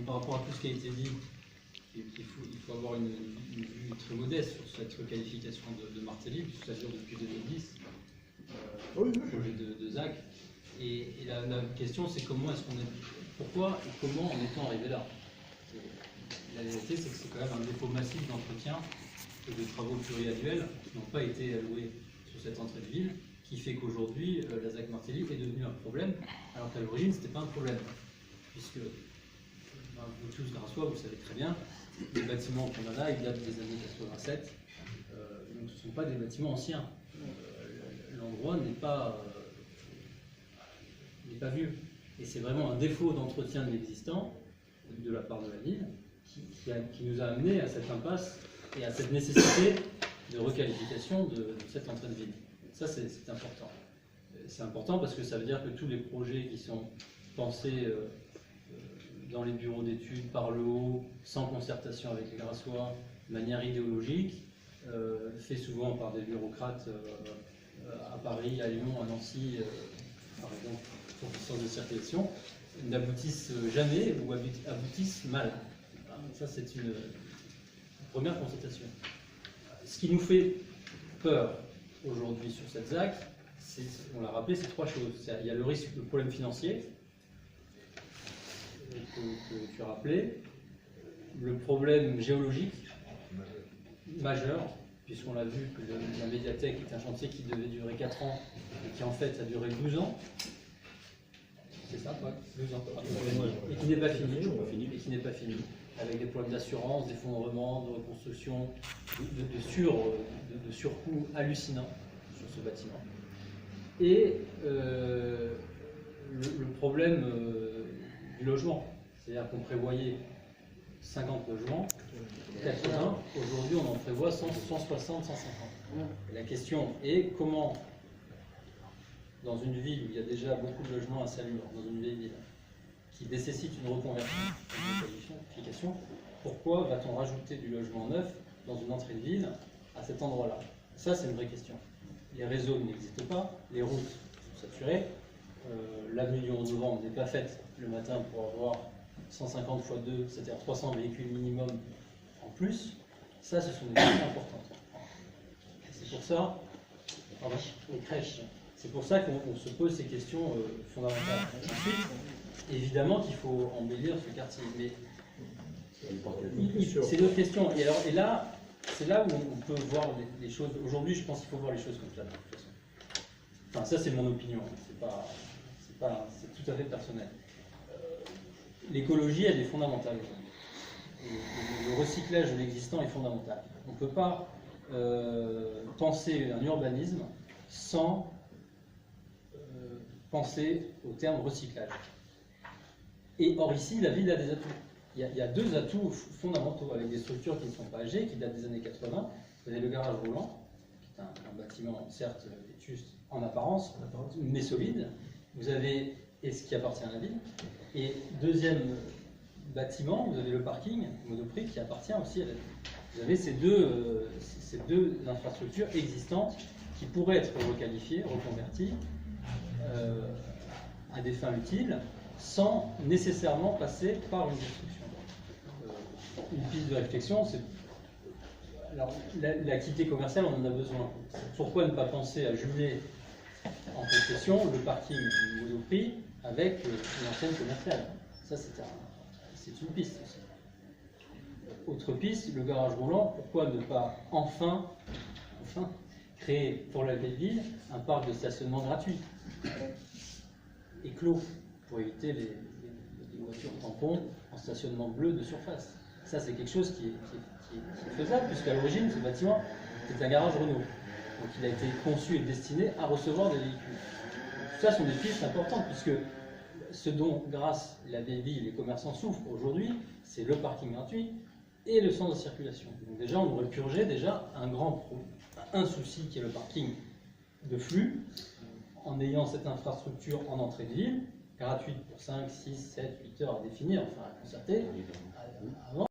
par rapport à tout ce qui a été dit, il faut avoir une vue très modeste sur cette requalification de Martelly, puisque ça dure depuis 2010, le projet de ZAC. Et la question, c'est pourquoi et comment en est-on arrivé là? La vérité, c'est que c'est quand même un défaut massif d'entretien et de travaux pluriannuels qui n'ont pas été alloués sur cette entrée de ville, qui fait qu'aujourd'hui, la ZAC Martelly est devenue un problème, alors qu'à l'origine, ce n'était pas un problème. Puisque, vous tous, Grassois, vous savez très bien, les bâtiments qu'on a là, ils datent des années 87, donc ce ne sont pas des bâtiments anciens. L'endroit n'est pas vieux. Et c'est vraiment un défaut d'entretien de l'existant, de la part de la ville, qui nous a amené à cette impasse et à cette nécessité de requalification de cette entrée de ville. Ça, c'est important. C'est important parce que ça veut dire que tous les projets qui sont pensés dans les bureaux d'études, par le haut, sans concertation avec les Grassois, de manière idéologique, fait souvent par des bureaucrates à Paris, à Lyon, à Nancy, par exemple, pour le sens de circulation, n'aboutissent jamais ou aboutissent mal. Ça, c'est une première constatation. Ce qui nous fait peur aujourd'hui sur cette ZAC, on l'a rappelé, c'est trois choses. Il y a le risque, le problème financier, que tu as rappelé, le problème géologique majeur, puisqu'on l'a vu que la médiathèque est un chantier qui devait durer 4 ans et qui en fait a duré 12 ans. C'est ça, quoi, 12 ans. Et qui n'est pas fini. Avec des problèmes d'assurance, d'effondrement, de reconstruction, de surcoûts hallucinants sur ce bâtiment. Et le problème du logement, c'est-à-dire qu'on prévoyait 50 logements, 80, aujourd'hui on en prévoit 160, 150. Et la question est comment, dans une ville où il y a déjà beaucoup de logements insalubres, dans une vieille ville, qui nécessite une reconversion, une qualification, pourquoi va-t-on rajouter du logement neuf dans une entrée de ville à cet endroit-là? Ça, c'est une vraie question. Les réseaux n'existent pas, les routes sont saturées, l'avenue du 11 novembre n'est pas faite le matin pour avoir 150 x 2, c'est-à-dire 300 véhicules minimum en plus. Ça, ce sont des questions importantes. C'est pour ça, pardon, les crèches. C'est pour ça qu'on se pose ces questions fondamentales. Ensuite, évidemment qu'il faut embellir ce quartier, mais c'est d'autres questions. Et là, c'est là où on peut voir les choses. Aujourd'hui, je pense qu'il faut voir les choses comme ça, de toute façon. Enfin, ça, c'est mon opinion. C'est tout à fait personnel. L'écologie, elle est fondamentale. Le recyclage de l'existant est fondamental. On ne peut pas penser un urbanisme sans penser au terme recyclage. Et or ici, la ville a des atouts. Il y a deux atouts fondamentaux avec des structures qui ne sont pas âgées, qui datent des années 80. Vous avez le garage roulant, qui est un bâtiment certes vétuste en apparence, mais solide. Vous avez, et ce qui appartient à la ville. Et deuxième bâtiment, vous avez le parking Monoprix qui appartient aussi à la ville. Vous avez ces deux infrastructures existantes qui pourraient être requalifiées, reconverties à des fins utiles, sans nécessairement passer par une destruction. Une piste de réflexion, c'est... Alors, l'activité commerciale, on en a besoin. Pourquoi ne pas penser à jumeler en concession le parking du Monoprix avec une enseigne commerciale? Ça, c'est une piste aussi. Autre piste, le garage roulant, pourquoi ne pas enfin créer pour la belle ville un parc de stationnement gratuit et clos, pour éviter les voitures tampons en stationnement bleu de surface. Ça, c'est quelque chose qui est faisable, puisqu'à l'origine, ce bâtiment est un garage Renault. Donc il a été conçu et destiné à recevoir des véhicules. Tout ça sont des pistes importantes, puisque ce dont, grâce à la vieille ville, les commerçants souffrent aujourd'hui, c'est le parking gratuit et le sens de circulation. Donc déjà, on aurait purgé un souci qui est le parking de flux, en ayant cette infrastructure en entrée de ville, gratuite pour 5, 6, 7, 8 heures à définir, enfin à concerter, avant.